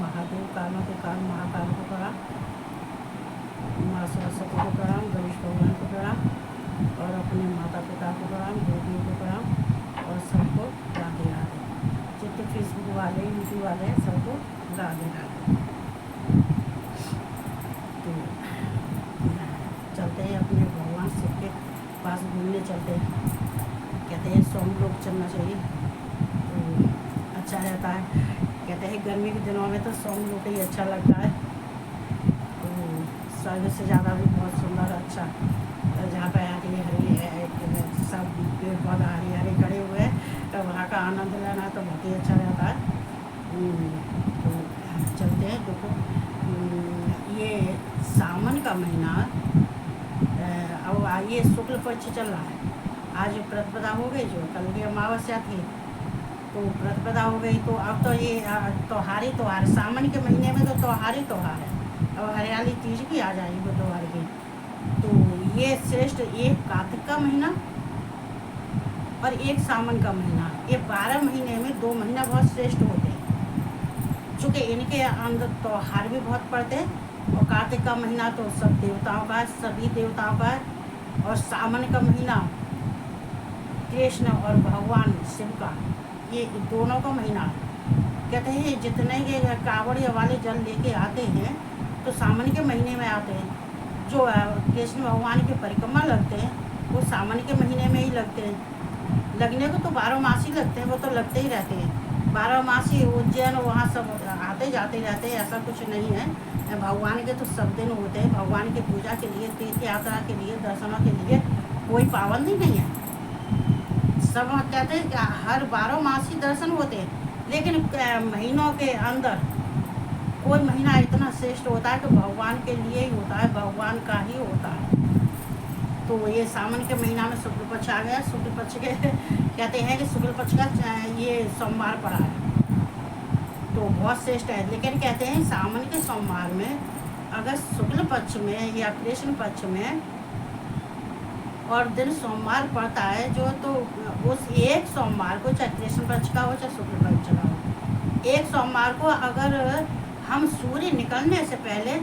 महादेव कालों के काल महाकाल को प्रणाम, माँ सरस्वती को प्रणाम, गणेश भगवान को प्रणाम और अपने माता पिता को प्रणाम, गुरुदेव को प्रणाम और सबको राधे राधे। जितने फेसबुक वाले यूट्यूब वाले हैं सबको राधे राधे। तो चलते हैं अपने भगवान शिव के पास घूमने चलते हैं। कहते हैं सोम लोग चलना चाहिए तो अच्छा रहता है। कहते हैं गर्मी के दिनों में तो सोम लोग ही अच्छा लगता है। तो स्वर्ग से ज़्यादा भी बहुत सुंदर अच्छा, जहाँ पर हरी हरी सब पेड़ पौधा हरी हरी खड़े हुए हैं तो वहाँ का आनंद लेना तो बहुत ही अच्छा रहता है। तो चलते हैं। देखो ये सावन का महीना अब ये शुक्ल पक्ष चल रहा है। आज प्रतिपदा हो गई, जो कल की अमावस्या थी तो प्रतिपदा हो गई। तो अब तो ये त्योहारी त्योहार, सावन के महीने में तो त्योहारी त्योहार है। अब हरियाली तीज की आ जाएगी बुधवार की। तो ये श्रेष्ठ, एक कार्तिक का महीना और एक सावन का महीना, ये 12 महीने में 2 महीना बहुत श्रेष्ठ होते हैं। चूँकि इनके अंदर त्योहार भी बहुत पड़ते हैं। और कार्तिक का महीना तो सब देवताओं का है, सभी देवताओं का है। और सावन का महीना कृष्ण और भगवान शिव का, ये दोनों का महीना है। कहते हैं जितने के कांवड़िया वाले जल लेके आते हैं तो सावन के महीने में आते हैं। जो कृष्ण भगवान की परिक्रमा लगते हैं वो सावन के महीने में ही लगते हैं। लगने को तो 12 मास ही लगते हैं, वो तो लगते ही रहते हैं 12 मास ही। उज्जैन वहाँ सब आते जाते रहते हैं, ऐसा कुछ नहीं है। भगवान के तो सब दिन होते हैं। भगवान की पूजा के लिए, तीर्थ यात्रा के लिए, दर्शनों के लिए कोई पाबंदी नहीं है। सब कहते हैं कि हर 12 मास ही दर्शन होते हैं। लेकिन महीनों के अंदर कोई महीना इतना श्रेष्ठ होता है कि भगवान के लिए ही होता है, भगवान का ही होता है। तो ये सावन के महीना में शुक्ल पक्ष आ गया। शुक्ल पक्ष के कहते हैं कि शुक्ल पक्ष का ये सोमवार पड़ा है तो बहुत श्रेष्ठ है। लेकिन कहते हैं सावन के सोमवार में अगर शुक्ल पक्ष में या कृष्ण पक्ष में और दिन सोमवार पड़ता है जो, तो उस एक सोमवार को, चाहे कृष्ण पक्ष का हो चाहे शुक्ल पक्ष का हो, एक सोमवार को अगर हम सूर्य निकलने से पहले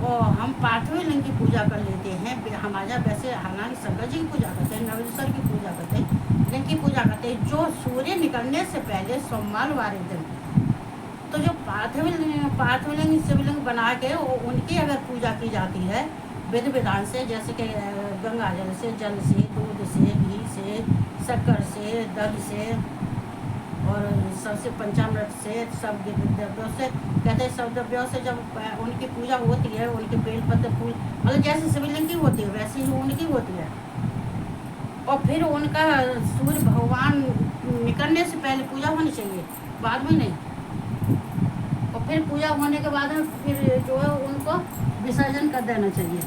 और हम पार्थिव लिंग की पूजा कर लेते हैं। हमारा वैसे हालांकि शंकर जी की पूजा करते हैं, नवरेश्वर की पूजा करते हैं, लिंग की पूजा करते हैं। जो सूर्य निकलने से पहले सोमवार वाले दिन तो जो पार्थिव लिंग शिवलिंग बना के उनकी अगर पूजा की जाती है विधि विधान से, जैसे कि गंगा जल से, दूध से, घी से, शक्कर से, दही से और सबसे पंचामृत से, सब द्रव्यों से, कहते हैं सब द्रव्यों से जब उनकी पूजा होती है, उनके बेलपत्र फूल, मतलब जैसे शिवलिंग की होती है वैसे ही उनकी होती है। और फिर उनका सूर्य भगवान निकलने से पहले पूजा होनी चाहिए, बाद में नहीं। और फिर पूजा होने के बाद में फिर जो है उनको विसर्जन कर देना चाहिए।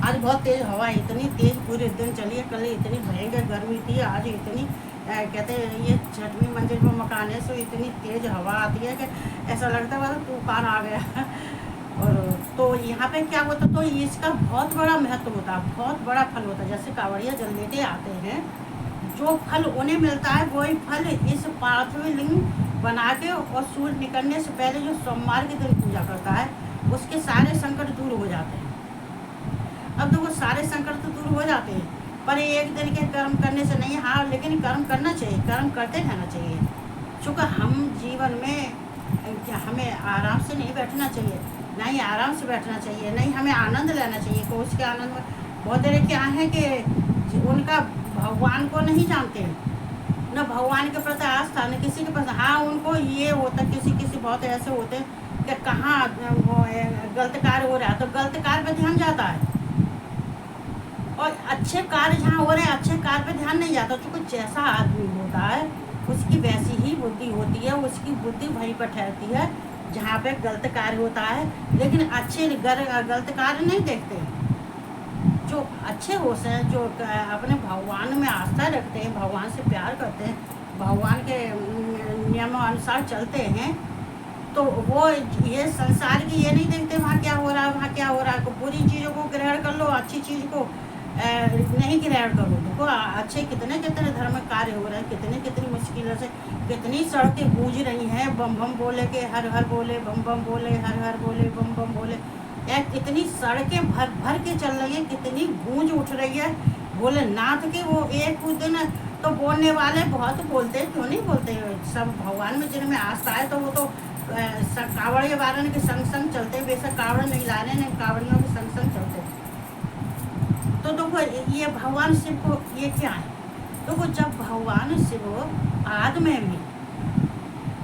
आज बहुत तेज हवा, इतनी तेज पूरे दिन चली है। कल इतनी भयंकर गर्मी थी, आज इतनी कहते हैं ये 6वीं मंजिल पर मकान है, सो इतनी तेज हवा आती है कि ऐसा लगता है मतलब तूफान आ गया। और तो यहाँ पे क्या होता, तो इसका बहुत बड़ा महत्व होता है, बहुत बड़ा फल होता है। जैसे कांवड़िया जल लेके आते हैं, जो फल उन्हें मिलता है वही फल इस पार्थिव लिंग बना के और सूर्य निकलने से पहले जो सोमवार के दिन पूजा करता है उसके सारे संकट दूर हो जाते हैं। अब देखो सारे संकट तो दूर हो जाते हैं, पर एक दिन के कर्म करने से नहीं। हाँ, लेकिन कर्म करना चाहिए, कर्म करते रहना चाहिए। चूँकि हम जीवन में हमें आराम से नहीं बैठना चाहिए, नहीं आराम से बैठना चाहिए, नहीं हमें आनंद लेना चाहिए। तो उसके आनंद में बहुत देर क्या है कि उनका भगवान को नहीं जानते हैं, न भगवान के प्रति आस्था, न किसी के प्रति। हाँ, उनको ये होता, किसी बहुत ऐसे होते हैं कि कहाँ गलत कार्य हो रहा है तो गलत कार्य पे ध्यान जाता है, और अच्छे कार्य जहाँ हो रहे हैं अच्छे कार्य पे ध्यान नहीं जाता। क्योंकि जैसा आदमी होता है उसकी वैसी ही बुद्धि होती है, उसकी बुद्धि वहीं पर ठहरती है जहाँ पे गलत कार्य होता है। लेकिन अच्छे गलत कार्य नहीं देखते। जो अच्छे होते हैं, जो अपने भगवान में आस्था रखते हैं, भगवान से प्यार करते हैं, भगवान के नियमों अनुसार चलते हैं, तो वो ये संसार की ये नहीं देखते वहाँ क्या हो रहा है, वहाँ क्या हो रहा है। बुरी चीज़ों को ग्रहण कर लो, अच्छी चीज़ को नहीं ग्रहण करो। देखो अच्छे कितने कितने धर्म कार्य हो रहे हैं, कितनी कितनी मुश्किलों से कितनी सड़कें गूंज रही हैं, बम बम बोले के हर हर बोले, बम बम बोले हर हर बोले, बम बम बोले। कितनी सड़कें भर भर के चल रही है, कितनी गूंज उठ रही है भोलेनाथ की। वो एक दिन तो बोलने वाले बहुत बोलते हैं, क्यों नहीं बोलते, सब भगवान में जिनमें आस्था है तो वो तो कावड़िया वालन के संग संग चलते, बेशक कावड़ नहीं ला रहे हैं, कावड़ियों के संग संग चलते। तो देखो ये भगवान शिव को ये क्या है, देखो जब भगवान शिव आदमी में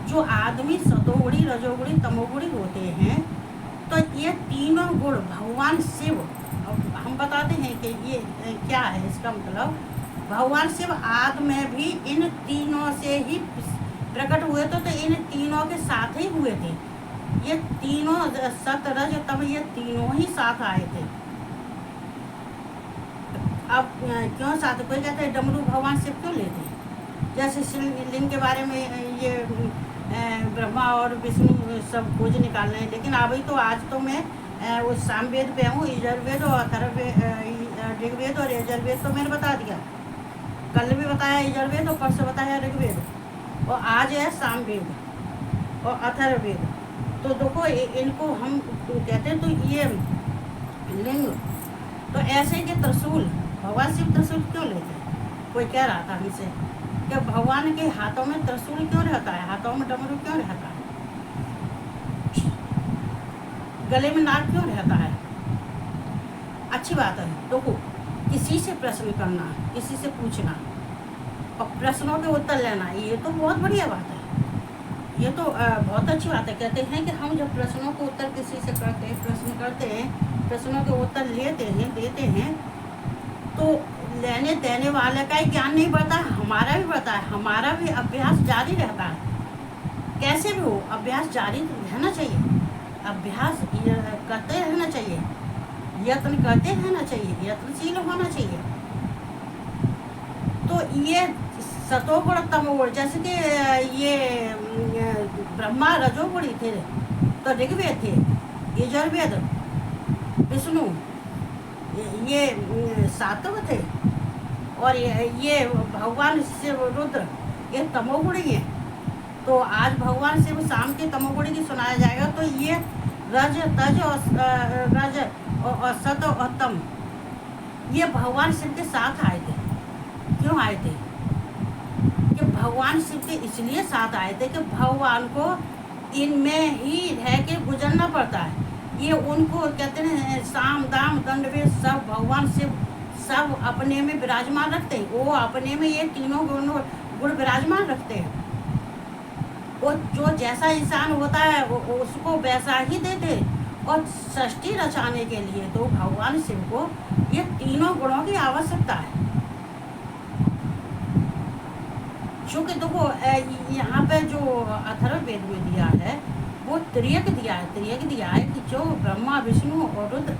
जो आदमी सतोगुणी रजोगुणी तमोगुणी होते हैं, तो ये तीनों गुण भगवान शिव, हम बताते हैं कि ये क्या है, इसका मतलब भगवान शिव आदि में भी इन तीनों से ही प्रकट हुए थे, तो इन तीनों के साथ ही हुए थे। ये तीनों सत रज तम ये तीनों ही साथ आए थे। अब क्यों साथ, कोई कहते हैं डमरू भगवान शिव क्यों लेते हैं, जैसे शिवलिंग के बारे में ये ब्रह्मा और विष्णु सब खोज निकाल रहे हैं, लेकिन अभी तो आज तो मैं उस सामवेद पे हूँ। यजुर्वेद और अथर्ववेद, ऋग्वेद और यजुर्वेद तो मैंने बता दिया, कल भी बताया यजुर्वेद और परसों बताया ऋग्वेद, और आज है सामवेद और अथर्ववेद। तो देखो इनको हम कहते हैं, तो ये लिंग तो ऐसे कि त्रिशूल, भगवान शिव त्रिशूल क्यों लेते हैं, कोई कह रहा था हमसे कि भगवान के हाथों में त्रिशूल क्यों रहता है, हाथों में डमरू क्यों रहता है, गले में नाग क्यों रहता है। अच्छी बात है, देखो किसी से प्रश्न करना, किसी से पूछना और प्रश्नों के उत्तर लेना, ये तो बहुत बढ़िया बात है, ये तो बहुत अच्छी बात है। कहते हैं कि हम जब प्रश्नों के उत्तर किसी से करते हैं, प्रश्न करते हैं, प्रश्नों के उत्तर लेते हैं, देते हैं, तो लेने देने वाले का ही ज्ञान नहीं बढ़ता, हमारा भी बढ़ता है, हमारा भी अभ्यास जारी रहता है। कैसे भी हो अभ्यास जारी रहना चाहिए, अभ्यास करते रहना चाहिए, यत्न करते रहना चाहिए, यत्नशील होना चाहिए। तो ये सतोगुण तमोगुण, जैसे कि ये ब्रह्मा रजोगुणी थे तो ऋग्वेद थे, यजुर्वेद विष्णु ये सात्विक थे, और ये भगवान शिव रुद्र ये तमोगुणी हैं। तो आज भगवान शिव शाम के तमोगुणी की सुनाया जाएगा। तो ये रज तज और सत और तम ये भगवान शिव के साथ आए थे। क्यों आए थे, कि भगवान शिव के इसलिए साथ आए थे कि भगवान को इनमें ही रह के गुजरना पड़ता है। ये उनको कहते हैं साम दाम दंड वे सब भगवान शिव सब अपने में विराजमान रखते हैं, वो अपने में ये तीनों गुण विराजमान रखते हैं। वो जो जैसा इंसान होता है वो उसको वैसा ही देते। और सृष्टि रचाने के लिए तो भगवान शिव को ये तीनों गुणों की आवश्यकता है। क्योंकि देखो यहाँ पे जो अथर्ववेद में दिया है वो त्रियक दिया है कि जो ब्रह्मा विष्णु और रुद्र,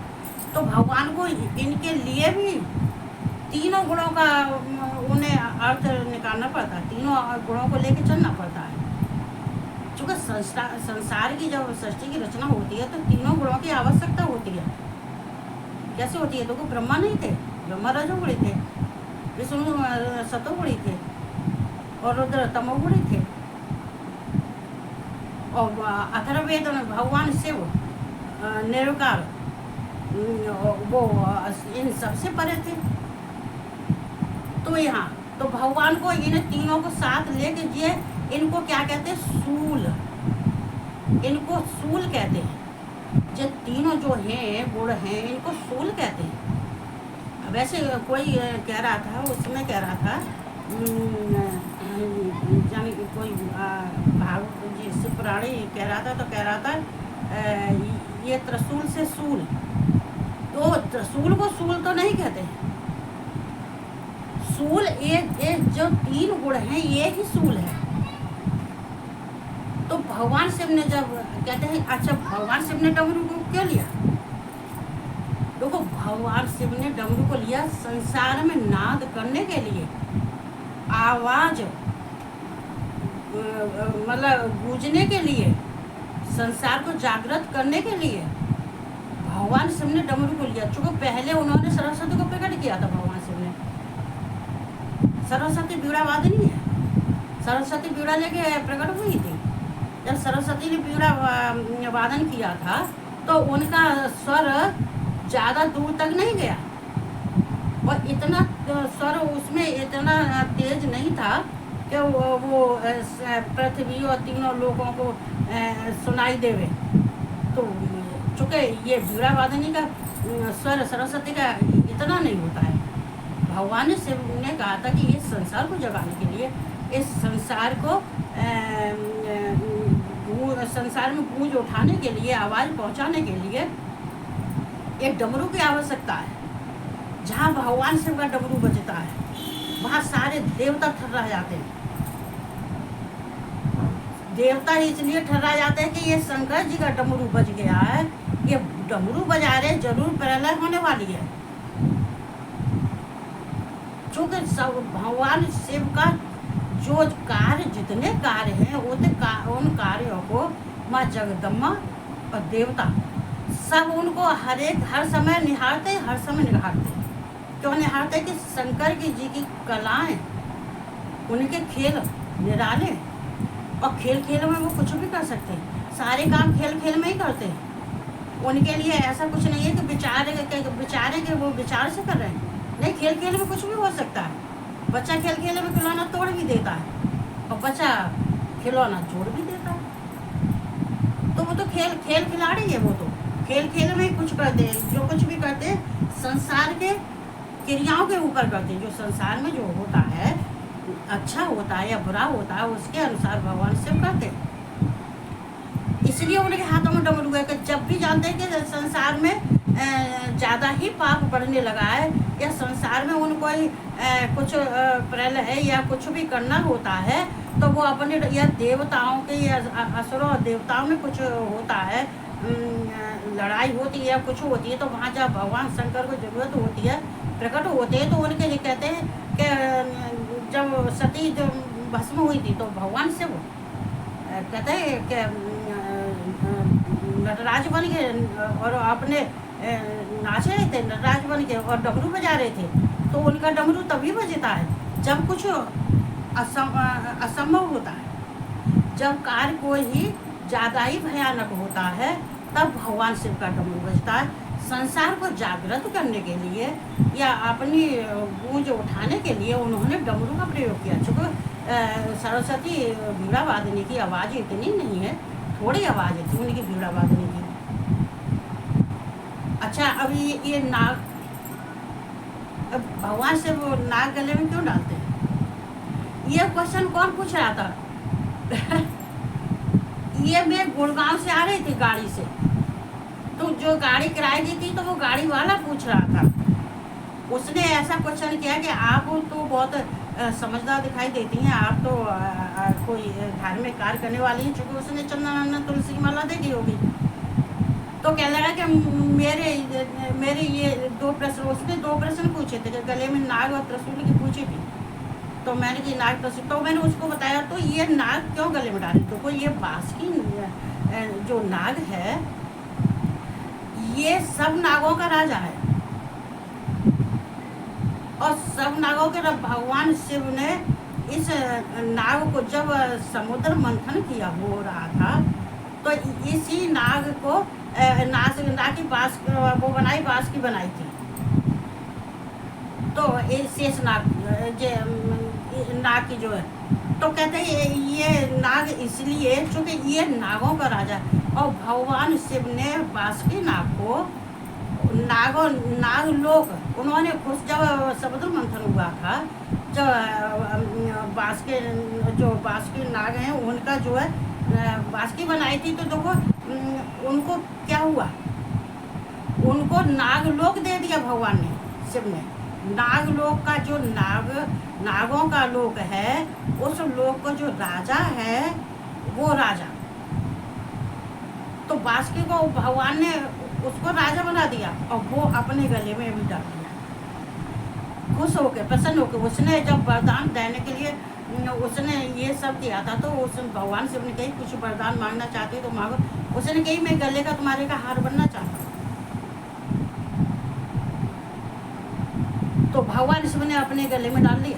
तो भगवान को इनके लिए भी तीनों गुणों का उन्हें अर्थ निकालना पड़ता है, तीनों गुणों को लेकर चलना पड़ता है। क्योंकि संसार की जब सृष्टि की रचना होती है तो तीनों गुणों की आवश्यकता होती है। कैसे होती है, देखो ब्रह्मा नहीं थे, ब्रह्मा रजोगुणी थे, विष्णु सतोगुणी थे और रुद्र तमोगुणी थे। और अथर्ववेद में भगवान शिव निराकार वो इन सबसे परे थे। तो यहाँ तो भगवान को इन तीनों को साथ लेके ये इनको क्या कहते हैं, सूल, इनको सूल कहते हैं। जो तीनों जो हैं गुण हैं इनको सूल कहते हैं। वैसे कोई कह रहा था, उसमें कह रहा था जानी कोई भागवत जी शिव पुराणी कह रहा था, तो कह रहा था ये त्रिशूल से सूल, तो त्रिशूल को सूल तो नहीं कहते हैं। सूल ये जो तीन गुण हैं ये ही सूल है। तो भगवान शिव ने जब कहते हैं, अच्छा भगवान शिव ने डमरू को क्यों लिया, देखो भगवान शिव ने डमरू को लिया संसार में नाद करने के लिए, आवाज मतलब गूंजने के लिए, संसार को जागृत करने के लिए। भगवान शिव ने डमरू को लिया, चूंकि पहले उन्होंने सरस्वती को प्रकट किया था। भगवान शिव ने, सरस्वती बीड़ा वादनी है, सरस्वती बीड़ा लेके प्रकट हुई थी। जब सरस्वती ने बीड़ा वादन किया था तो उनका स्वर ज़्यादा दूर तक नहीं गया, और इतना स्वर उसमें इतना तेज नहीं था कि वो पृथ्वी और तीनों लोगों को सुनाई देवे। तो चूँकि ये बीड़ा वादनी का स्वर सरस्वती का इतना नहीं होता है। भगवान शिव ने कहा था कि इस संसार को जगाने के लिए, इस संसार को संसार में गूंज उठाने के लिए, आवाज़ पहुंचाने के लिए एक डमरू की आवश्यकता है। जहाँ भगवान शिव का डमरू बजता है वहाँ सारे देवता ठर्रा जाते हैं। देवता इसलिए ठर्रा जाते हैं कि ये शंकर जी का डमरू बज गया है, ये डमरू बजा रहे, जरूर प्रलय होने वाली है। चूँकि सब भगवान शिव का जो कार्य, जितने कार्य हैं उन कार्यों को माँ जगदम्बा और देवता सब उनको हर समय निहारते, हर समय निहारते। क्यों निहारते? कि शंकर जी की कलाएं, उनके खेल निराले, और खेल खेल में वो कुछ भी कर सकते हैं। सारे काम खेल खेल में ही करते हैं। उनके लिए ऐसा कुछ नहीं है कि विचारे कि वो विचार से कर रहे हैं। नहीं, खेल खेल में कुछ भी हो सकता है। बच्चा खेल खेल में खिलौना तोड़ भी देता है, और बच्चा खिलौना जोड़ भी देता है। तो वो तो खेल खिलाड़ी है। वो तो खेल खेल में कुछ करते हैं। जो कुछ भी करते हैं संसार के क्रियाओं के ऊपर करते हैं। जो संसार में जो होता है, अच्छा होता है या बुरा होता है, उसके अनुसार भगवान शिव करते हैं। इसलिए उनके हाथों में डमरू है कि जब भी जानते हैं कि संसार में ज़्यादा ही पाप बढ़ने लगा है, या संसार में उनको कुछ प्रलय है या कुछ भी करना होता है, तो वो अपने, या देवताओं के या असुरों और देवताओं में कुछ होता है, लड़ाई होती है या कुछ होती है, तो वहाँ जब भगवान शंकर को जरूरत होती है, प्रकट होते हैं, तो उनके लिए कहते हैं कि जब सती जो भस्म हुई थी तो भगवान से वो कहते हैं कि नटराज बन के और अपने नाच रहे थे, नटराज बन के, और डमरू बजा रहे थे। तो उनका डमरू तभी बजता है जब कुछ असंभव होता है, जब कार्य कोई ही ज़्यादा ही भयानक होता है, तब भगवान शिव का डमरू बजता है। संसार को जागृत करने के लिए या अपनी गूंज उठाने के लिए उन्होंने डमरू का प्रयोग किया। चूँकि सरस्वती बीड़ा वादनी की आवाज़ इतनी नहीं है, थोड़ी आवाज़ थी उनकी बीड़ा वादनी की। अच्छा, अब ये नाग, अब भगवान से वो नाग गले में क्यों डालते हैं? ये क्वेश्चन कौन पूछ रहा था? ये मैं गुड़गांव से आ रही थी गाड़ी से, तो जो गाड़ी किराए दी थी तो वो गाड़ी वाला पूछ रहा था। उसने ऐसा क्वेश्चन किया कि आप तो बहुत समझदार दिखाई देती हैं, आप तो कोई धार्मिक कार्य करने वाली हैं। चूँकि उसने चंदन तुलसी की माला देखी होगी, तो कह लगा कि मेरे ये दो प्रश्न, उसने 2 प्रश्न पूछे थे कि गले में नाग और त्रिशूल की पूछी थी। तो मैंने कि नाग त्रिशूल, तो मैंने उसको बताया तो ये नाग क्यों गले में डाले। तो कोई ये बांस की जो नाग है, ये सब नागों का राजा है, और सब नागों के भगवान शिव ने इस नाग को, जब समुद्र मंथन किया हो रहा था, तो इसी नाग को नाग की बांस वो बनाई, बांस की बनाई थी। तो ये शेष नाग नाग की जो है, तो कहते हैं ये नाग इसलिए चूँकि ये नागों का राजा, और भगवान शिव ने बांसुरी नाग को नागलोक, उन्होंने खुश, जब समुद्र मंथन हुआ था, जब बांसुरी नाग हैं उनका जो है बांसुरी बनाई थी, तो देखो उनको क्या हुआ, उनको नागलोक दे दिया भगवान ने, शिव ने। नागलोक का जो नागों का लोक है, उस लोक का जो राजा है वो राजा, तो बांसुरी को भगवान ने उसको राजा बना दिया, और वो अपने गले में भी डाल दिया। खुश होके, प्रसन्न होके, उसने जब वरदान देने के लिए उसने ये सब किया था, तो उस भगवान से उन्होंने कही कुछ वरदान मांगना चाहती तो मांगो। उसने कही मैं गले का तुम्हारे का हार बनना चाहता हूँ। तो भगवान शिव ने अपने गले में डाल लिया।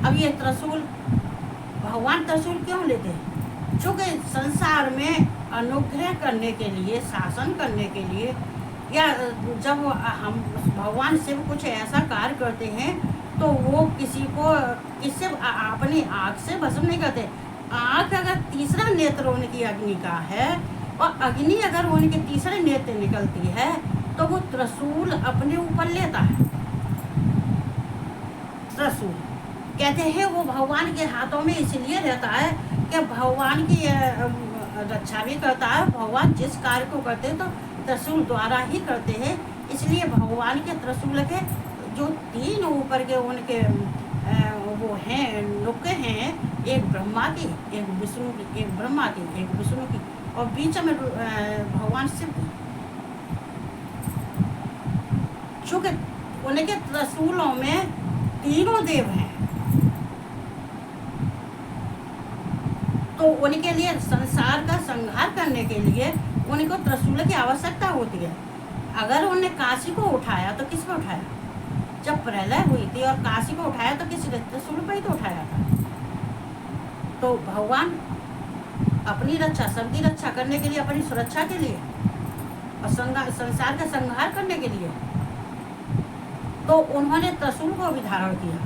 अब ये त्रिशूल, भगवान त्रिशूल क्यों लेते हैं? चूँकि संसार में अनुग्रह करने के लिए, शासन करने के लिए, या जब हम भगवान शिव कुछ ऐसा कार्य करते हैं तो वो किसी को किससे अपनी आँख से भस्म नहीं करते। आँख अगर तीसरा नेत्र उनकी अग्नि का है और अग्नि अगर उनके तीसरे नेत्र निकलती है तो वो त्रिशूल अपने ऊपर लेता है। त्रिशूल कहते हैं वो भगवान के हाथों में इसलिए रहता है कि भगवान की रक्षा भी करता है। भगवान जिस कार्य को करते हैं तो त्रिशूल द्वारा ही करते हैं। इसलिए भगवान के त्रिशूल के जो तीन ऊपर के उनके वो हैं नुक्के हैं, एक ब्रह्मा की, एक विष्णु की, एक ब्रह्मा की, एक विष्णु की, और बीच में भगवान शिव की। चूँकि उनके त्रिशूलों में तीनों देव हैं तो उनके लिए संसार का संहार करने के लिए उनको त्रिशूल की आवश्यकता होती है। अगर उन्होंने काशी को उठाया तो किस पे उठाया? जब प्रलय हुई थी और काशी को उठाया तो किस त्रिशूल पर ही तो उठाया था। तो भगवान अपनी रक्षा, सबकी रक्षा करने के लिए, अपनी सुरक्षा के लिए और संसार का संहार करने के लिए तो उन्होंने त्रिशूल को भी धारण किया।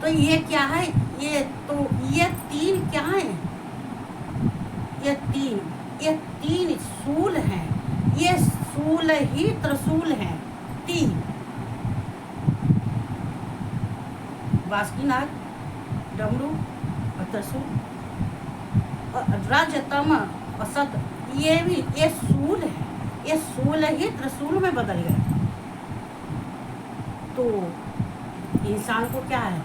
तो ये क्या है? ये तीन क्या है? ये तीन शूल हैं। ये शूल ही त्रिशूल हैं। तीन, बासुकीनाग, डमरू और त्रिशूल और रज, तम और सत, ये शूल है। ये शूल ही त्रिशूल में बदल गए। तो इंसान को क्या है?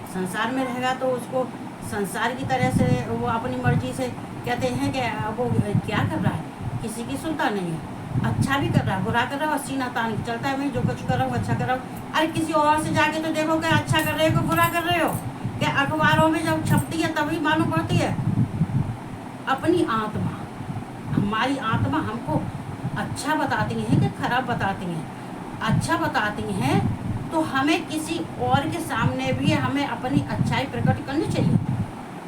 संसार में रहेगा तो उसको संसार की तरह से वो अपनी मर्जी से कहते हैं कि वो क्या कर रहा है, किसी की सुनता नहीं है। अच्छा भी कर रहा है, बुरा कर रहा है और सीना तान के चलता है, मैं जो कुछ कर रहा हूँ अच्छा कर रहा हूँ। अरे किसी और से जाके तो देखो कि अच्छा कर रहे हो कि बुरा कर रहे हो। क्या अखबारों में जब छपती है तभी मालूम पड़ती है। अपनी आत्मा, हमारी आत्मा हमको अच्छा बताती है कि खराब बताती हैं। अच्छा बताती हैं तो हमें किसी और के सामने भी हमें अपनी अच्छाई प्रकट करनी चाहिए।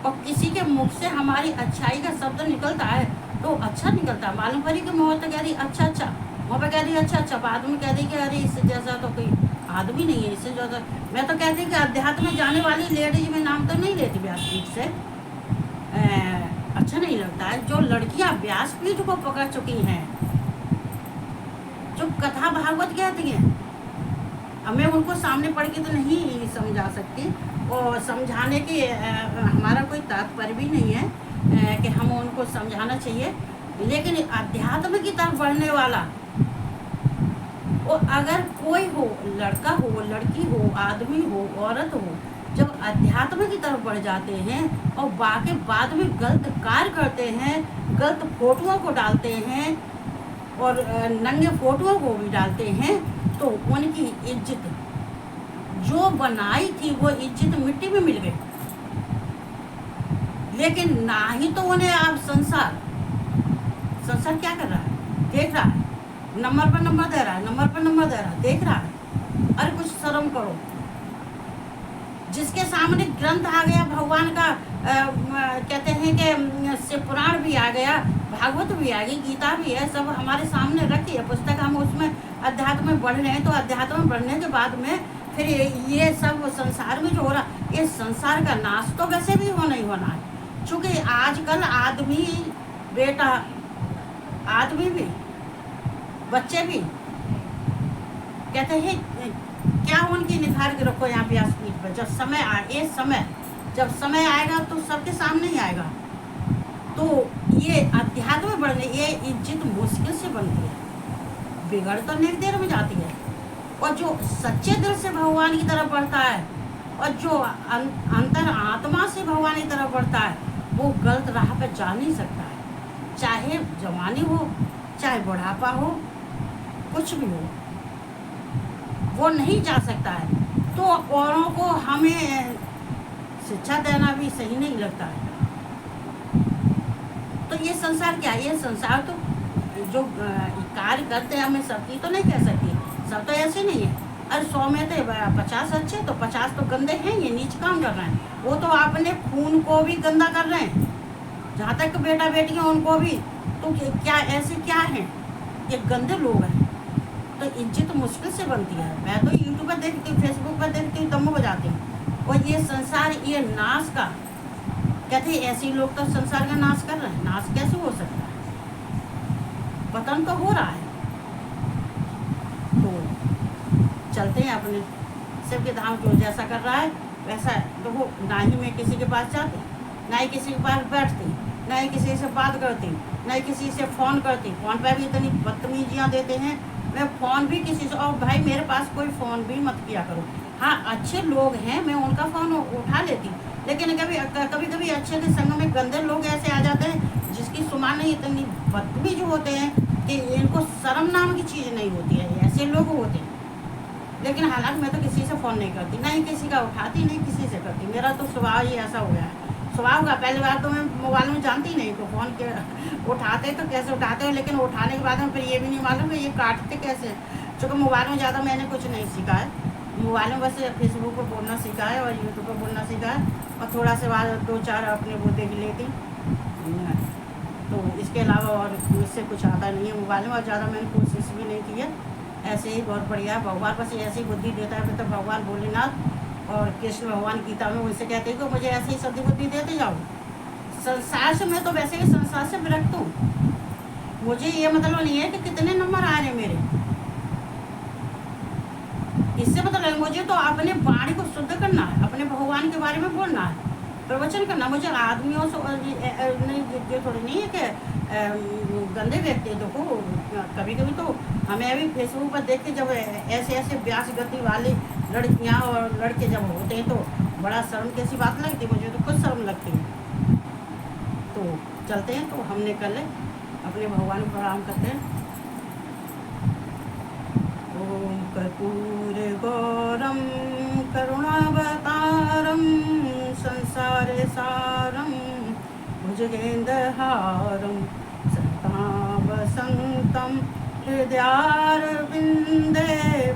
और किसी के मुख से हमारी अच्छाई का शब्द निकलता है तो अच्छा निकलता है। मालूम पड़ी कि मैं तो कह रही अच्छा अच्छा, वहाँ पे कह रही अच्छा अच्छा, बाद में कह रही कि अरे इससे जैसा तो कोई आदमी नहीं है, इससे ज़्यादा। मैं तो कहती कि अध्यात्म में जाने वाली लेडीज में नाम तो नहीं लेती व्यासपीठ से, अच्छा नहीं लगता है। जो लड़कियाँ व्यासपीठ को पकड़ चुकी हैं, जो कथा भागवत कहती हैं, अब मैं उनको सामने पढ़ के तो नहीं समझा सकती और समझाने की हमारा कोई तात्पर्य भी नहीं है कि हम उनको समझाना चाहिए। लेकिन अध्यात्म की तरफ बढ़ने वाला और अगर कोई हो, लड़का हो, लड़की हो, आदमी हो, औरत हो, जब अध्यात्म की तरफ बढ़ जाते हैं और बाकी बाद में गलत कार्य करते हैं, गलत फोटोओं को डालते हैं और नंगे फोटोओं को भी डालते हैं तो उनकी इज्जत जो बनाई थी वो इज्जत मिट्टी में मिल गई। लेकिन ना ही तो उन्हें अब संसार क्या कर रहा है? देख रहा है, नंबर पर नंबर दे रहा है, नंबर पर नंबर दे रहा है, देख रहा है। अरे कुछ शर्म करो। जिसके सामने ग्रंथ आ गया भगवान का, कहते हैं कि शिव पुराण भी आ गया, भागवत भी आ गई, गीता भी है, सब हमारे सामने रखी है पुस्तक। हम उसमें अध्यात्म में बढ़ रहे हैं तो अध्यात्म में बढ़ने के बाद में फिर ये सब संसार में जो हो रहा, ये संसार का नाश तो वैसे भी होना ही होना है। चूँकि आजकल आदमी, बेटा, आदमी भी, बच्चे भी कहते हैं क्या उनकी निखार के रखो यहाँ व्यासपीठ पर। जब समय आए, जब समय आएगा तो सबके सामने ही आएगा। तो ये अध्यात्म में बढ़ने, ये इज्जत मुश्किल से बनती है, बिगड़ तो नेक देर में जाती है। और जो सच्चे दिल से भगवान की तरफ बढ़ता है और जो अंतर आत्मा से भगवान की तरफ बढ़ता है वो गलत राह पर जा नहीं सकता है। चाहे जवानी हो, चाहे बुढ़ापा हो, कुछ भी हो, वो नहीं जा सकता है। तो औरों को हमें शिक्षा देना भी सही नहीं लगता है। तो ये संसार क्या है? ये संसार तो जो कार्य करते हैं, मैं सबकी तो नहीं कह सकती, सब तो ऐसे नहीं है। अरे 100 में तो 50 अच्छे, तो 50 तो गंदे हैं, ये नीच काम कर रहे हैं। वो तो अपने खून को भी गंदा कर रहे हैं, जहाँ तक बेटा बेटियाँ उनको भी। तो क्या ऐसे क्या हैं, ये गंदे लोग हैं। तो इज्जत मुश्किल से बनती है। मैं तो यूट्यूब पर देखती हूँ, फेसबुक पर देखती हूँ, दम हो जाती हूँ। और ये संसार, ये नाश का, कहते हैं ऐसे लोग तो संसार का नाश कर रहे हैं। नाश कैसे हो सकता है, पतन तो हो रहा है। तो चलते हैं अपने शिव के धाम, जो जैसा कर रहा है वैसा है। तो वो ना ही मैं किसी के पास जाती, ना ही किसी के पास बैठती, ना ही किसी से बात करती, ना ही किसी से फ़ोन करती। फ़ोन पर भी इतनी बदतमीजियाँ देते हैं, मैं फ़ोन भी किसी से, और भाई मेरे पास कोई फ़ोन भी मत किया करो। हाँ, अच्छे लोग हैं, मैं उनका फ़ोन उठा लेती, लेकिन कभी कभी अच्छे के संग में गंदे लोग ऐसे आ जाते हैं जिसकी शुमार नहीं, इतनी बदतमीज होते हैं कि इनको शर्म नाम की चीज़ नहीं होती है। ऐसे लोग होते हैं। लेकिन हालांकि मैं तो किसी से फ़ोन नहीं करती, ना ही किसी का उठाती, नहीं किसी से करती। मेरा तो स्वभाव ही ऐसा हो गया है। स्वभाव का पहली बार तो मैं मोबाइल में जानती नहीं, तो फ़ोन के उठाते तो कैसे उठाते हो, लेकिन उठाने के बाद में फिर ये भी नहीं मालूम कि ये काटते कैसे। चूँकि मोबाइल में ज़्यादा मैंने कुछ नहीं सीखा है, मोबाइल में बस फेसबुक पर बोलना सीखा है और यूट्यूब पर बोलना सीखा है, और थोड़ा से बाद 2-4 अपने वो देख लेती। तो इसके अलावा और मुझसे कुछ आता नहीं है मोबाइल में, और ज़्यादा मैंने कोशिश भी नहीं की है। ऐसे ही बहुत बढ़िया है, भगवान बस ऐसी बुद्धि देता है। तो भगवान भोलेनाथ और कृष्ण भगवान गीता में उनसे कहते हैं कि मुझे ऐसे ही सदी बुद्धि देते जाओ। संसार से मैं तो वैसे ही संसार से विरक्त हूँ। मुझे ये मतलब नहीं है कि कितने नंबर आ रहे हैं मेरे, इससे मतलब मुझे तो अपने वाणी को शुद्ध करना है, अपने भगवान के बारे में बोलना है, प्रवचन करना। मुझे आदमियों से नहीं, ये थोड़ी नहीं है कि गंदे व्यक्ति। देखो कभी कभी तो हमें अभी फेसबुक पर देख के जब ऐसे ब्यास गति वाली लड़कियां और लड़के जब होते हैं तो बड़ा शर्म कैसी बात लगती है। मुझे तो कुछ शर्म लगती है। तो चलते हैं, तो हमने कल अपने भगवान को प्रणाम करते हैं। ओम कर्पूर गौरम करुणावतारम संसारे सारम भुजगेन्द्रहारम सतावसंतं हृदयारविन्दे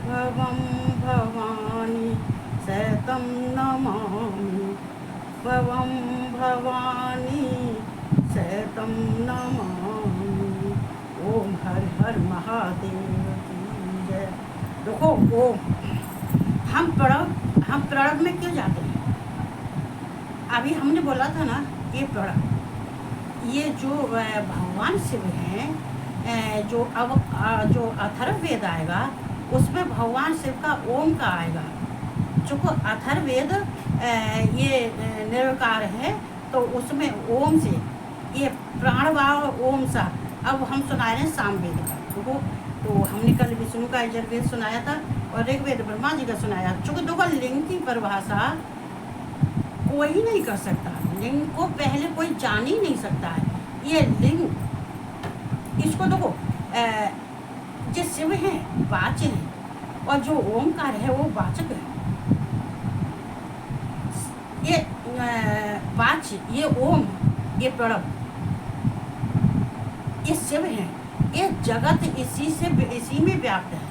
भवं भवानी सतं नमामि। भवं भवानी सतं नमामि। ओम हर हर महादेव की जय। देखो ओम, हम प्रणव में क्यों जाते हैं? अभी हमने बोला था ना, ये प्रणव, ये जो भगवान शिव हैं, जो अथर्ववेद आएगा उसमें भगवान शिव का ओम का आएगा। चूँकि अथर्ववेद ये निर्विकार है, तो उसमें ओम से ये प्राणभाव ओम सा। अब हम सुना रहे हैं सामवेद का। तो हमने कल विष्णु का यजुर्वेद सुनाया था और ऋग्वेद ब्रह्मा जी का सुनाया। चूँकि देखो लिंग की परिभाषा कोई नहीं कर सकता, लिंग को पहले कोई जान ही नहीं सकता है। ये लिंग, इसको देखो जो शिव है वाच्य है, और जो ओमकार है वो वाचक है। ये वाच्य, ये ओम, ये प्रणव, ये शिव है। ये जगत इसी में व्याप्त है,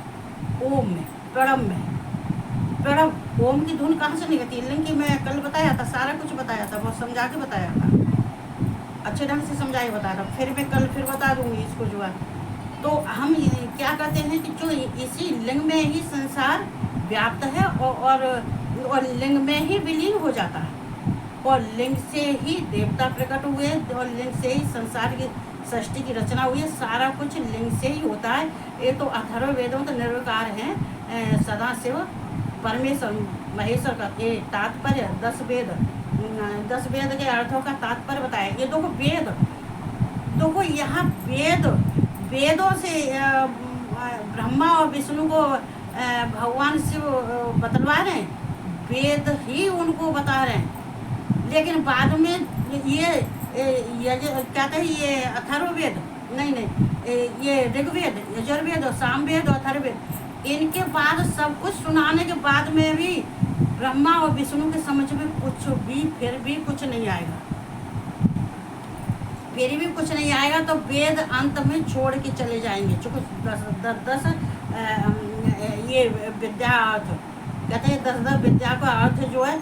ओम में, प्रणव में। प्रणव ओम की धुन कहाँ से निकलती है? लिंग की मैं कल बताया था, सारा कुछ बताया था, बहुत समझा के बताया था, अच्छे ढंग से समझा के बताया था। फिर मैं कल फिर बता दूंगी इसको जो है। तो हम क्या कहते हैं कि जो इसी लिंग में ही संसार व्याप्त है, और लिंग में ही विलीन हो जाता है, और लिंग से ही देवता प्रकट हुए, और लिंग से ही संसार की सृष्टि की रचना हुई है। सारा कुछ लिंग से ही होता है। ये तो अथर्ववेदों तो निर्विकार हैं, सदाशिव परमेश्वर महेश्वर का ये तात्पर्य 10 वेद के अर्थों का तात्पर्य बताया। ये देखो वेद, देखो यहाँ वेदों से ब्रह्मा और विष्णु को भगवान शिव बतलवा रहे हैं, वेद ही उनको बता रहे हैं। लेकिन बाद में ये कहते हैं ये अथर्ववेद नहीं, ये ऋग्वेद, यजुर्वेद और सामवेद और अथर्ववेद, इनके बाद सब कुछ सुनाने के बाद में भी ब्रह्मा और विष्णु के समझ में कुछ भी फिर भी कुछ नहीं आएगा। फिर भी कुछ नहीं आएगा तो वेद अंत में छोड़ के चले जाएंगे। चूँकि दस ये विद्या अर्थ कहते हैं, 10 विद्या का अर्थ जो है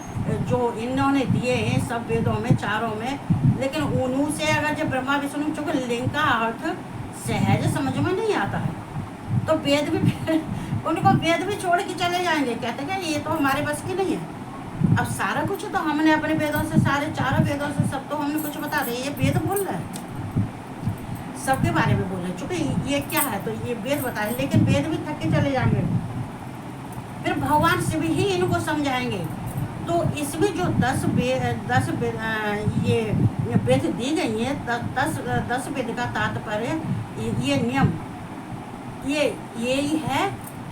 जो इन्होंने दिए हैं सब वेदों में, चारों में, लेकिन उन्हीं से अगर जब ब्रह्मा विष्णु, चूँकि लिंग का अर्थ सहज समझ में नहीं आता है, तो वेद भी उनको वेद भी छोड़ के चले जाएंगे। कहते हैं ये तो हमारे बस की नहीं है। अब सारा कुछ तो हमने अपने वेदों से, सारे चारों वेदों से सब तो हमने कुछ बता दिया। ये वेद बोल रहा है, सबके बारे में बोल रहे हैं। चूँकि ये क्या है तो ये वेद बता रहे, लेकिन वेद भी थक के चले जाएंगे। फिर भगवान शिव ही इनको समझाएंगे। तो इसमें जो 10 ये वेद दी गई है, 10 वेद का तात्पर्य, ये नियम ये यही है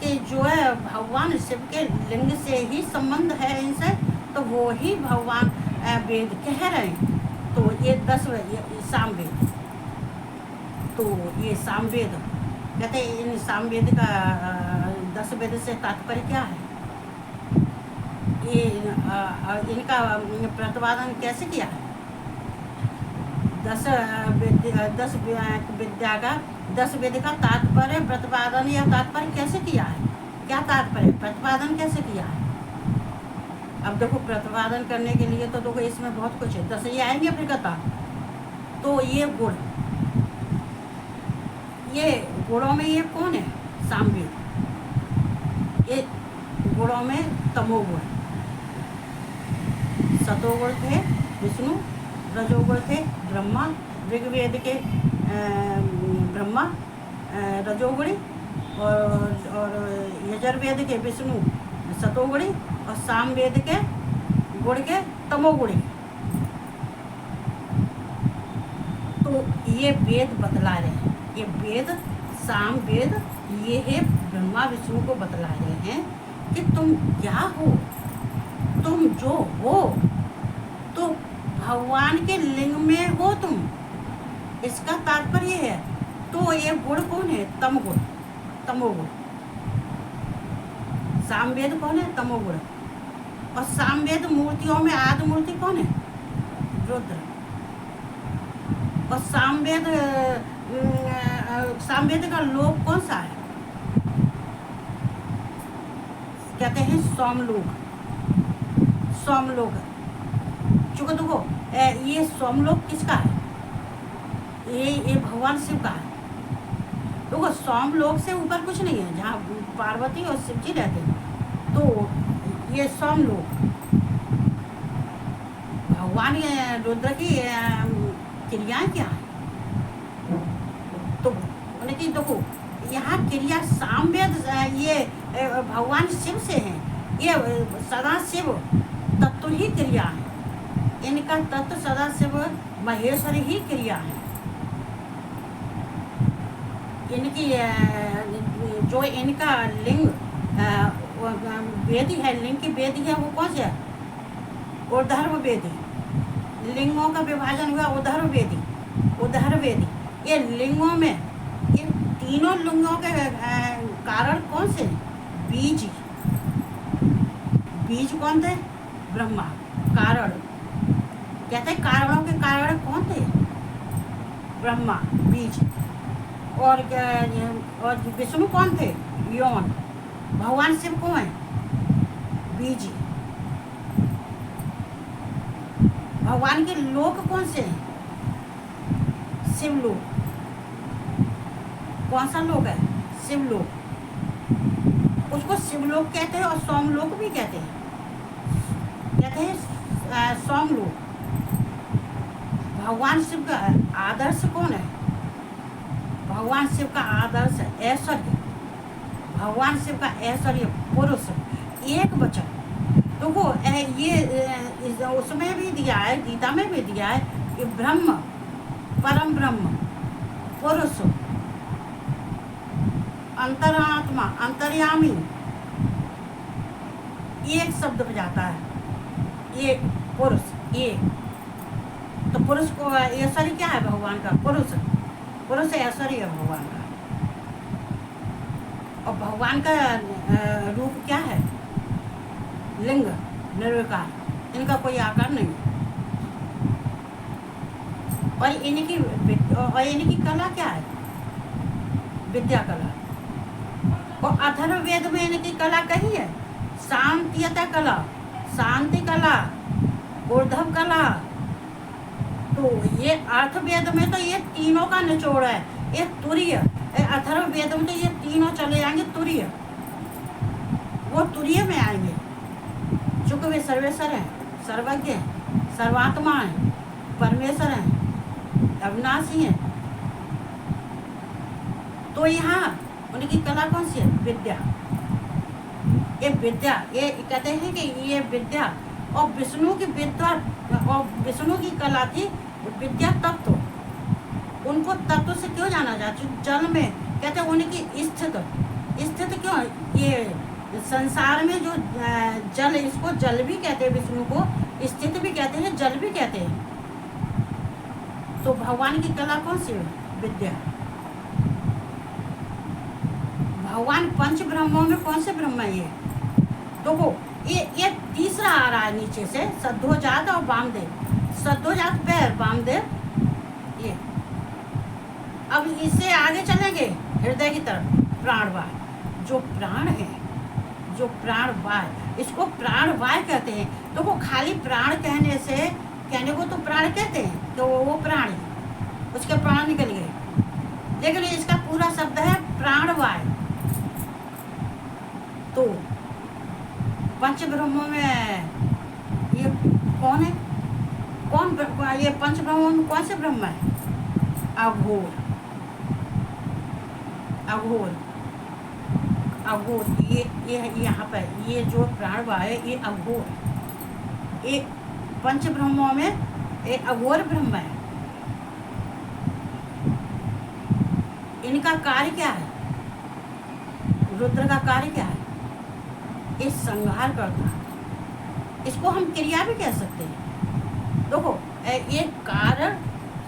कि जो है भगवान शिव के लिंग से ही संबंध है इनसे, तो वो ही भगवान वेद कह रहे हैं। तो ये 10 सामवेद, तो ये सामवेद कहते हैं, इन सामवेद का 10 वेद से तात्पर्य क्या है, ये इनका प्रतिपादन कैसे किया है। 10 विद्या का 10 वेद का तात्पर्य, प्रतिपादन या तात्पर्य कैसे किया है, क्या तात्पर्य, प्रतिपादन कैसे किया है। अब देखो प्रतिपादन करने के लिए तो देखो इसमें बहुत कुछ है। 10 ये आएंगे फिर कथा, तो ये गुण, ये गुणों में ये कौन है, सामवेद। ये गुणों में तमोगुण, सतोगुण थे विष्णु, रजोगुण थे ब्रह्मा, ऋग्वेद के ब्रह्मा रजोगुणी, और यजुर्वेद के विष्णु सतोगुणी, और सामवेद के गुण के तमोगुणी। तो ये वेद बतला रहे हैं, ये वेद सामवेद ये है ब्रह्मा विष्णु को बतला रहे हैं कि तुम क्या हो, तुम जो हो तो भगवान के लिंग में हो तुम, इसका तात्पर्य है। तो ये गुण कौन है, तमगुण, तमोगुण। सामवेद कौन है, तमोगुण। और सामवेद मूर्तियों में आदि मूर्ति कौन है, रुद्र। और सामवेद का लोक कौन सा है, कहते हैं सोमलोक, सोमलोक। चूँकि देखो ये सोमलोक किसका है, ये भगवान शिव का है। देखो सोमलोक से ऊपर कुछ नहीं है, जहाँ पार्वती और शिव जी रहते हैं। तो ये सोमलोक भगवान रुद्र की क्रियाएं क्या है, तो लेकिन देखो यहाँ क्रिया सामवेद ये भगवान शिव से हैं, ये सदा शिव तत्व ही क्रिया है, इनका तत्व सदा शिव महेश्वर ही क्रिया है। इनकी जो इनका लिंग वेदी है, लिंग की वेदी है, वो कौन सी है, उर्ध्व वेदी। लिंगों का विभाजन हुआ उर्ध्व वेदी, उर्ध्व वेदी। ये लिंगों में, ये तीनों लिंगों के कारण कौन से, बीज, बीज कौन थे, ब्रह्मा। कारण कहते हैं, कारणों के कारण कौन थे, ब्रह्मा, बीज। और विष्णु कौन थे, यौन। भगवान शिव कौन है, बीज। भगवान के लोक कौन से हैं, शिवलोक। कौन सा लोक है, शिवलोक। उसको शिवलोक कहते हैं और सोमलोक भी कहते हैं, कहते हैं सोमलोक। भगवान शिव का आदर्श कौन है, भगवान शिव का आदर्श ऐश्वर्य। भगवान शिव का ऐश्वर्य पुरुष, एक वचन। देखो ये उसमें भी दिया है, गीता में भी दिया है कि ब्रह्म, परम ब्रह्म, पुरुष, अंतरात्मा, अंतर्यामी, एक शब्द पे जाता है, एक पुरुष, एक। तो पुरुष को ऐश्वर्य क्या है भगवान का, पुरुष, पुरुष ऐश्वर्य है भगवान का। और भगवान का रूप क्या है, लिंग, निर्विकार, इनका कोई आकार नहीं। और इनकी कला क्या है? विद्या कला। और अथर्ववेद में इनकी कला कही है, शांतियता कला, शांति कला, ऊर्ध्व कला। तो ये अर्थवेद में तो ये तीनों का निचोड़ है। ये तुरीय, अथर्ववेद में तो ये तीनों चले जाएंगे तुरीय, वो तुरीय में आएंगे, चूंकि वे सर्वेश्वर हैं, सर्वज्ञ हैं, सर्वात्मा हैं, परमेश्वर हैं, अविनाशी हैं। तो यहाँ उनकी कला कौन सी है? विद्या। ये विद्या, ये कहते हैं कि ये विद्या और विष्णु की विद्या और विष्णु की कला थी विद्या तत्व। उनको तत्व से क्यों जाना जाता? जल में कहते हैं उनकी स्थित क्यों? ये संसार में जो जल, इसको जल भी कहते हैं, विष्णु को स्थित भी कहते हैं, जल भी कहते हैं। तो भगवान की कला कौन सी है? विद्या। भगवान पंच ब्रह्मों में कौन से ब्रह्म है? ये देखो, ये तीसरा आ रहा है नीचे से, सद्धोजात और वामदेव। सद्धोजात पैर, वामदेव ये। अब इससे आगे चलेंगे हृदय की तरफ, प्राणवायु। जो प्राण है, जो प्राणवायु, इसको प्राणवायु कहते हैं। देखो, खाली प्राण कहने को तो प्राण कहते हैं, तो वो प्राणी, उसके प्राण निकल गए, लेकिन इसका पूरा शब्द है प्राणवायु। तो पंच ब्रह्मों में ये कौन है? ये पंच ब्रह्मों में कौन से ब्रह्म है? अघोर, अघोर, अघोर। ये यहाँ पर ये जो प्राणवायु है, ये अघोर। एक पंच ब्रह्मों में एक अघोर ब्रह्म है। इनका कार्य क्या है? रुद्र का कार्य क्या है? ये संहार करता है। इसको हम क्रिया भी कह सकते हैं। देखो, ये कारण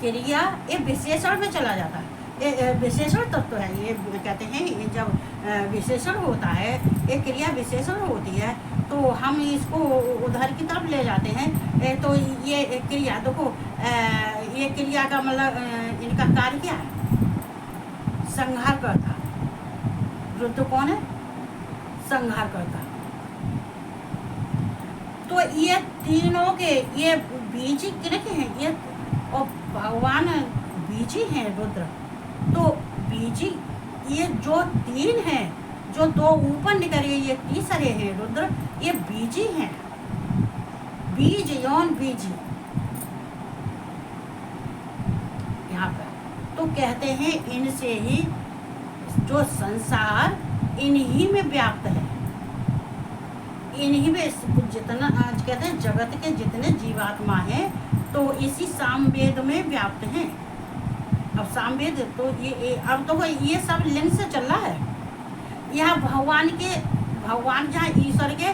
क्रिया, ये विशेषण में चला जाता है। ये विशेषण तत्व है। ये कहते हैं, ये जब विशेषण होता है, ये क्रिया विशेषण होती है, तो हम इसको उधर की तरफ ले जाते हैं। तो ये क्रिया, देखो, ये क्रिया का मतलब इनका कार्य क्या है? संहार करता। रुद्र कौन है? संहार करता। तो ये तीनों के ये बीजी किनके हैं? ये और भगवान बीजी हैं रुद्र। तो बीजी, ये जो तीन हैं, जो दो ऊपर निकल गए, ये तीसरे हैं रुद्र, ये बीजी हैं। बीज, यौन बीजी यहाँ पर। तो कहते हैं इनसे ही जो संसार इन्हीं में व्याप्त है, इन्हीं में जितना आज कहते हैं जगत के जितने जीवात्मा हैं, तो इसी सामवेद में व्याप्त हैं। अब सामवेद तो ये अब तो ये सब लिंग से चल रहा है। यहाँ भगवान जहाँ ईश्वर के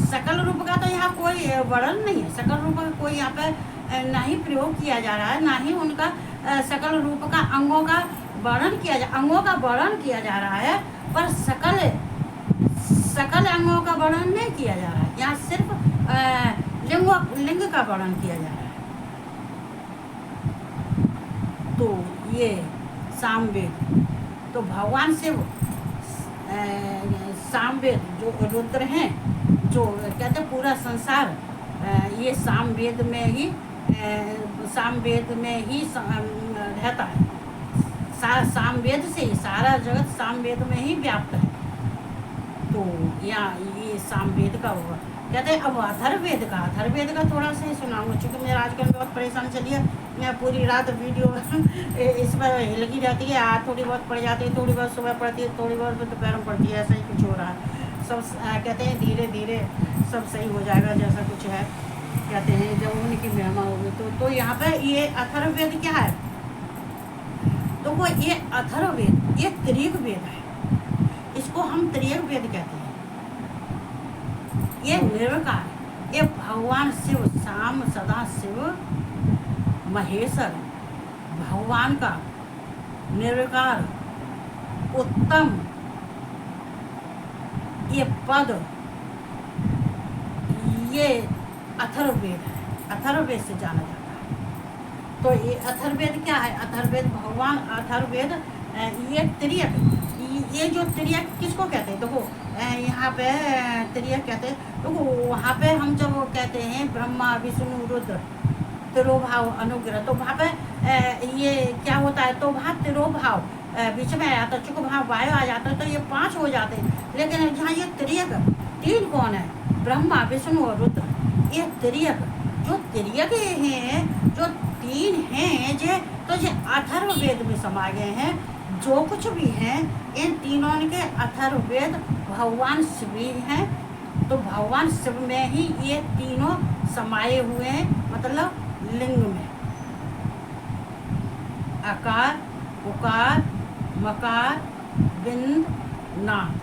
सकल रूप का तो यहाँ कोई वर्णन नहीं है। सकल रूप का कोई यहाँ पर नहीं प्रयोग किया जा रहा है, ना ही उनका सकल रूप का अंगों का वर्णन किया जा रहा है। पर सकल अंगों का वर्णन नहीं किया जा रहा है। यहाँ सिर्फ लिंग का वर्णन किया जा रहा है। तो ये सामवेद, तो भगवान शिव सामवेद जो रुद्र हैं, जो कहते पूरा संसार ये सामवेद में ही रहता है। सामवेद से ही सारा जगत सामवेद में ही व्याप्त है। तो यहाँ ये सामवेद का होगा। कहते हैं अब अथर्ववेद का थोड़ा सा ही सुनाऊंगा, क्योंकि मेरा आजकल बहुत परेशान चलिए। मैं पूरी रात वीडियो इस पर हिलकी रहती है। आज थोड़ी बहुत पड़ जाती है, थोड़ी बहुत सुबह पड़ती है, थोड़ी बहुत दोपहर में पड़ती है। ऐसा ही कुछ हो रहा है। सब कहते हैं धीरे धीरे सब सही हो जाएगा, जैसा कुछ है। कहते हैं जब उनकी महिमा होगी। तो यहाँ पर ये अथर्ववेद क्या है? तो वो ये अथर्ववेद, ये त्रिक वेद है। इसको हम त्रिक वेद कहते हैं। ये निर्विकार, ये भगवान शिव, शाम सदा शिव महेश्वर भगवान का निर्विकार उत्तम ये पद, ये अथर्ववेद है। अथर्ववेद से जाना जाता है। तो ये अथर्ववेद क्या है? अथर्ववेद भगवान अथर्ववेद ये त्रियक, ये जो त्रियक किसको कहते हैं? देखो यहाँ पे त्रियक कहते हैं। देखो वहाँ पे हम जब कहते हैं ब्रह्मा विष्णु रुद्र तिरोभाव अनुग्रह, तो वहाँ पे ये क्या होता है? तो वहाँ तिरोभाव बीच में आ जाता है, चूँकि वहाँ वायु आ जाता है तो ये 5 हो जाते हैं। लेकिन जहाँ ये त्रियक 3 कौन है? ब्रह्मा विष्णु और रुद्र। ये त्रियक जो त्रियक हैं, जो 3 हैं, तो ये अथर्ववेद में समा गए हैं। जो कुछ भी हैं इन तीनों के अथर्ववेद भगवान शिव ही हैं। तो भगवान शिव में ही ये तीनों समाये हुए हैं, मतलब लिंग में। आकार, उकार, मकार, बिंद, नाद,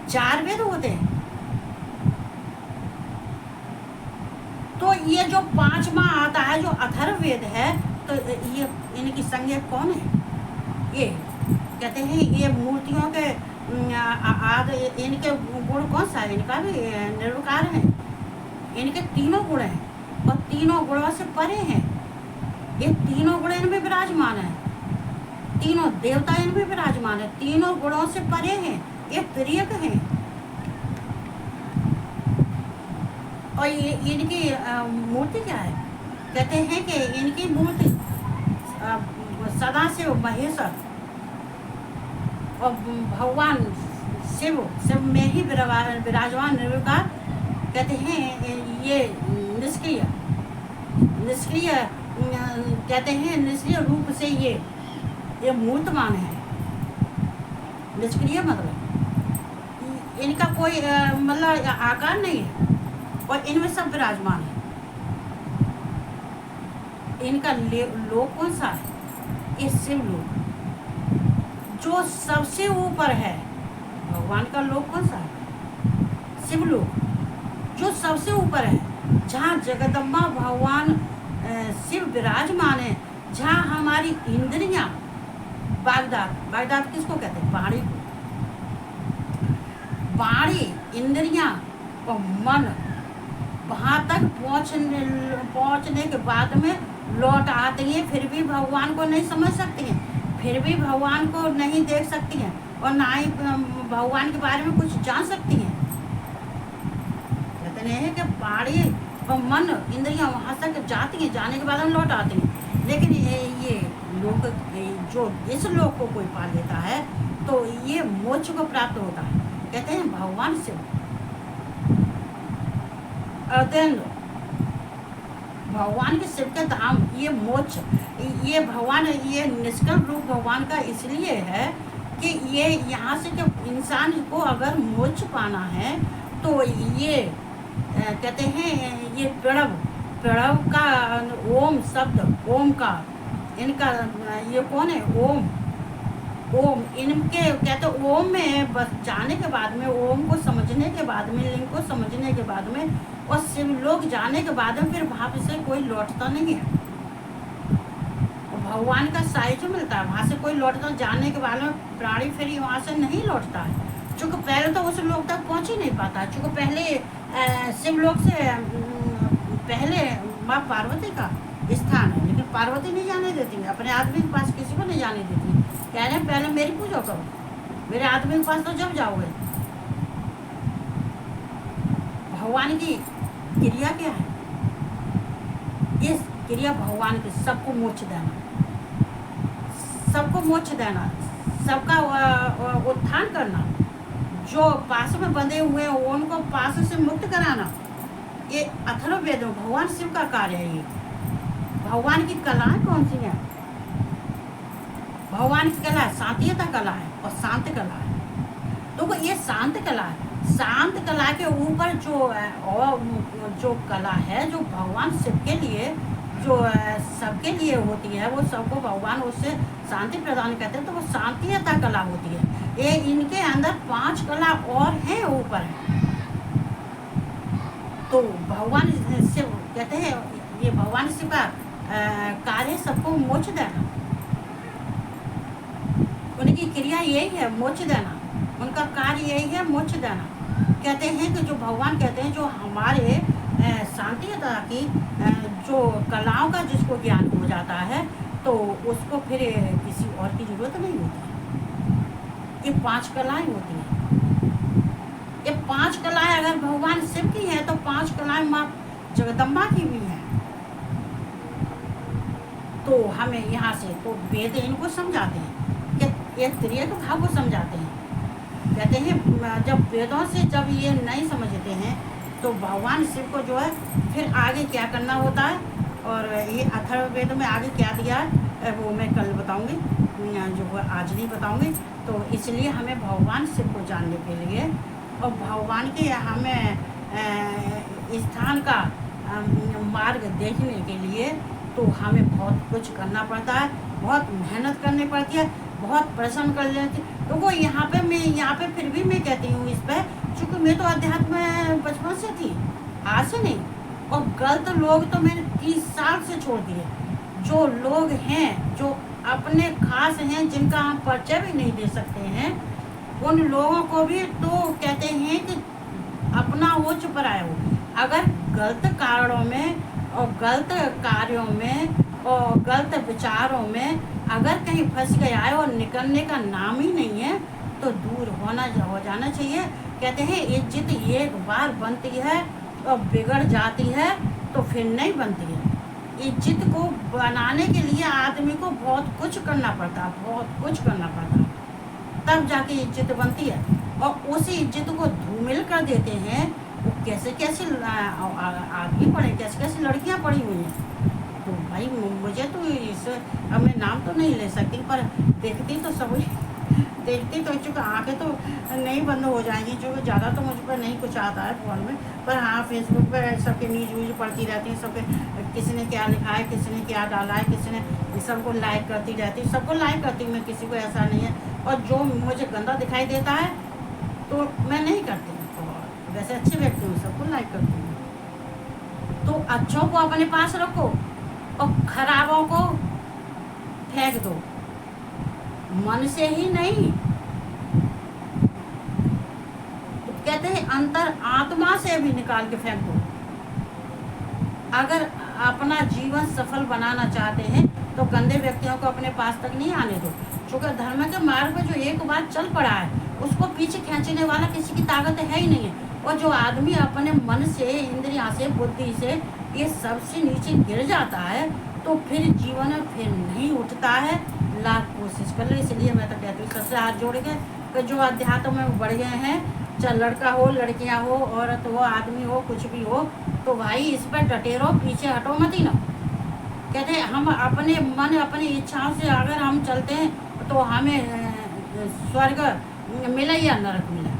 4 वेद होते हैं। तो ये जो 5वां आता है जो अथर्ववेद है, तो ये इनकी संज्ञा कौन है? ये कहते हैं ये मूर्तियों के इनके गुण कौन सा है? इनका भी निर्विकार है। इनके 3 गुण हैं और 3 गुणों से परे हैं। ये 3 गुण इनमें विराजमान है, 3 देवता इनमें विराजमान है, 3 गुणों से परे हैं। ये त्रियक हैं। और ये इनकी मूर्ति क्या है? कहते हैं कि इनकी मूर्ति सदाशिव महेश्वर और भगवान शिव में ही विराजमान निर्विकार। कहते हैं ये निष्क्रिय कहते हैं, निष्क्रिय रूप से ये मूर्तमान है। निष्क्रिय मतलब इनका कोई मतलब आकार नहीं है और इनमें सब विराजमान है। इनका लोक कौन सा है? ये शिव लोक, जो सबसे ऊपर है। भगवान का लोक कौन सा है? शिव लोक, जो सबसे ऊपर है, जहाँ जगदम्बा भगवान शिव विराजमान है, जहाँ हमारी इंद्रियां बागदाद किसको कहते हैं? वाणी को। वाणी, इंद्रियां और मन वहाँ तक पहुँचने के बाद में लौट आती हैं, फिर भी भगवान को नहीं समझ सकती हैं, फिर भी भगवान को नहीं देख सकती हैं और ना ही भगवान के बारे में कुछ जान सकती हैं। कहते हैं कि वाणी और मन इंद्रियां वहाँ तक जाती हैं, जाने के बाद हम लौट आते हैं। लेकिन ये लोक, जो इस लोक को कोई पा लेता है तो ये मोक्ष को प्राप्त होता है। कहते हैं भगवान शिव अर्धेंद्र, भगवान के शिव के धाम, ये मोक्ष, ये भगवान, ये निष्कल रूप भगवान का इसलिए है कि ये यहाँ से जब इंसान को अगर मोक्ष पाना है तो ये कहते हैं ये प्रणव का ओम शब्द, ओम का इनका ये कौन है? ओम इनके कहते ओम में बस जाने के बाद में, ओम को समझने के बाद में, लिंग को समझने के बाद में और शिव लोग जाने के बाद में फिर वहाँ से कोई लौटता नहीं है। भगवान का साहित्य मिलता है, वहाँ से कोई लौटता, जाने के बाद में प्राणी फिर वहाँ से नहीं लौटता है। चूँकि पहले तो उस लोक तक पहुँच ही नहीं पाता, चूँकि पहले शिवलोक से पहले माँ पार्वती का स्थान है, लेकिन पार्वती नहीं जाने देती है, अपने आदमी के पास किसी को नहीं जाने देती। कह रहे हैं पहले मेरी पूजा करो, मेरे आदमी के पास तो जब जाओगे। भगवान की क्रिया क्या है? इस क्रिया भगवान के सबको मोक्ष देना, सबको मोक्ष देना, सबका उत्थान करना, जो पास में बंधे हुए हैं उनको पास से मुक्त कराना। ये अथर्ववेद में भगवान शिव का कार्य है। ये भगवान की कलाएं कौन सी हैं? भगवान की कला शांतियता कला है और शांत कला है। तो ये शांत कला है, शांत कला के ऊपर जो कला है, जो भगवान शिव के लिए, जो सबके लिए होती है, वो सबको भगवान उससे शांति प्रदान करते हैं, तो वो शांतियता कला होती है। ये इनके अंदर 5 कला और हैं ऊपर है। तो भगवान शिव कहते हैं, ये भगवान शिव का कार्य सबको मोक्ष देना, उनकी क्रिया यही है मोक्ष देना, उनका कार्य यही है मोक्ष देना। कहते हैं कि जो भगवान कहते हैं जो हमारे शांति है, ताकि जो कलाओं का जिसको ज्ञान हो जाता है तो उसको फिर किसी और की ज़रूरत नहीं होती। ये 5 कलाएं होती हैं। ये 5 कलाएं अगर भगवान शिव की हैं तो 5 कलाएं माँ जगदम्बा की भी हैं। तो हमें यहाँ से तो वेद इनको समझाते हैं कि ये त्रिएक भाव को समझाते हैं। कहते हैं जब वेदों से जब ये नहीं समझते हैं तो भगवान शिव को जो है फिर आगे क्या करना होता है, और ये अथर्ववेद में आगे क्या दिया है वो मैं कल बताऊंगी, जो वो आज नहीं बताऊंगी। तो इसलिए हमें भगवान शिव को जानने के लिए और भगवान के हमें स्थान का मार्ग देखने के लिए तो हमें बहुत कुछ करना पड़ता है, बहुत मेहनत करनी पड़ती है, बहुत परिश्रम कर लेती है। तो वो यहाँ पे फिर भी मैं कहती हूँ इस पर, चूँकि मैं तो अध्यात्म में बचपन से थी, आज से नहीं। और गलत लोग तो मैंने 30 साल से छोड़ दिए। जो लोग हैं जो अपने खास हैं, जिनका हम परिचय भी नहीं दे सकते हैं, उन लोगों को भी तो कहते हैं कि अपना हो चुप रहा हो। अगर गलत कारणों में और गलत कार्यों में और गलत विचारों में अगर कहीं फंस गया है और निकलने का नाम ही नहीं है तो दूर हो जाना चाहिए। कहते हैं इज्जत एक बार बनती है और बिगड़ जाती है तो फिर नहीं बनती है। इज्जत को बनाने के लिए आदमी को बहुत कुछ करना पड़ता है, बहुत कुछ करना पड़ता है, तब जाके इज्जत बनती है। और उसी इज्जत को धूमिल कर देते हैं। वो कैसे कैसे आदमी पड़े, कैसे कैसे लड़कियां पड़ी हुई हैं। तो भाई मुझे तो इस अब मैं नाम तो नहीं ले सकती, पर देखती तो सब देखती तो चूँकि आँखें तो नहीं बंद हो जाएंगी, जो ज़्यादा तो मुझ पर नहीं कुछ आता है फ़ोन में, पर हाँ फेसबुक पर सबके न्यूज़ व्यूज पढ़ती रहती है। सबके किसी ने क्या लिखा है, किसी ने क्या डाला है, किसी ने सबको लाइक करती रहती है। सबको लाइक करती हूँ मैं, किसी को ऐसा नहीं है। और जो मुझे गंदा दिखाई देता है तो मैं नहीं करती हूँ, और वैसे अच्छे व्यक्ति हूँ सबको लाइक करती हूँ। तो अच्छों को अपने पास रखो और खराबों को फेंक दो, मन से ही नहीं। तो कहते हैं अंतर आत्मा से भी निकाल के फेंक दो। अगर अपना जीवन सफल बनाना चाहते हैं तो गंदे व्यक्तियों को अपने पास तक नहीं आने दो। क्योंकि धर्म के मार्ग पर जो एक बार चल पड़ा है उसको पीछे खींचने वाला किसी की ताकत है ही नहीं है। और जो आदमी अपने मन से, इंद्रिया से, बुद्धि से ये सबसे नीचे गिर जाता है तो फिर जीवन में फिर नहीं उठता है, लाख कोशिश कर ले। इसलिए मैं तो कहती हूँ सबसे हाथ जोड़ के कि जो अध्यात्म में बढ़ गए हैं, चाहे लड़का हो, लड़कियाँ हो, औरत हो, आदमी हो, कुछ भी हो, तो भाई इस पर डटे रहो, पीछे हटो मत ही ना। कहते हैं हम अपने मन, अपनी इच्छाओं से अगर हम चलते हैं तो हमें स्वर्ग मिला या नरक मिला।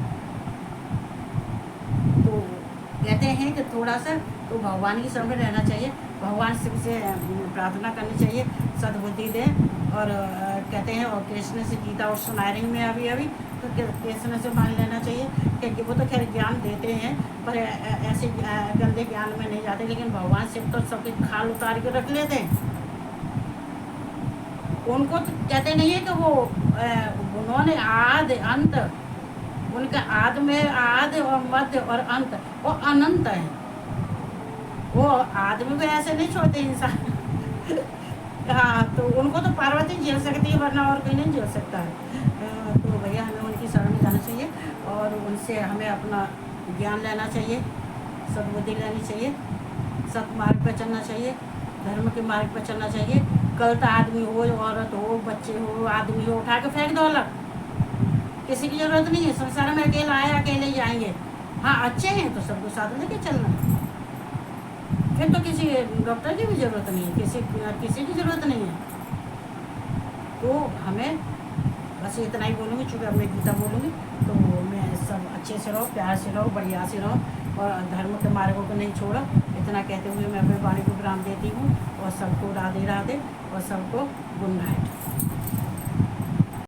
तो कहते हैं कि थोड़ा सा तो भगवान की शरण में रहना चाहिए, भगवान शिव से प्रार्थना करनी चाहिए, सद्बुद्धि दें। और कहते हैं और कृष्ण से गीता और सुना रही में अभी तो कृष्ण से मान लेना चाहिए, क्योंकि वो तो खैर ज्ञान देते हैं पर ऐसे गंदे ज्ञान में नहीं जाते। लेकिन भगवान शिव तो सबके खाल उतार के रख लेते हैं। उनको तो कहते नहीं है कि वो उन्होंने आद अंत, उनका आद में आद और मध्य और अंत, वो अनंत है। वो आदमी को ऐसे नहीं छोड़ते इंसान हाँ, तो उनको तो पार्वती झेल सकती है वरना और कोई नहीं झेल सकता है। तो भैया हमें उनकी शरण में जाना चाहिए और उनसे हमें अपना ज्ञान लेना चाहिए, सद्बुद्धि लेनी चाहिए, सत्मार्ग पर चलना चाहिए, धर्म के मार्ग पर चलना चाहिए। गलत आदमी हो, औरत हो, बच्चे हो, आदमी हो, उठा के फेंक दो अलग। किसी की ज़रूरत नहीं है, संसार में अकेला आए अकेले ही आएंगे। हाँ अच्छे हैं तो सबको साथ लेके चलना है, फिर तो किसी डॉक्टर की भी ज़रूरत नहीं है, किसी की ज़रूरत नहीं है। तो हमें बस इतना ही बोलूँगी, चूँकि अब मैं गीता बोलूँगी तो मैं सब अच्छे से रहो, प्यार से रहो, बढ़िया से रहो और धर्म के मार्गों को नहीं छोड़ो। इतना कहते हुए मैं अपने वाणी को विराम देती हूँ और सबको राधे राधे और सबको गुड नाइट।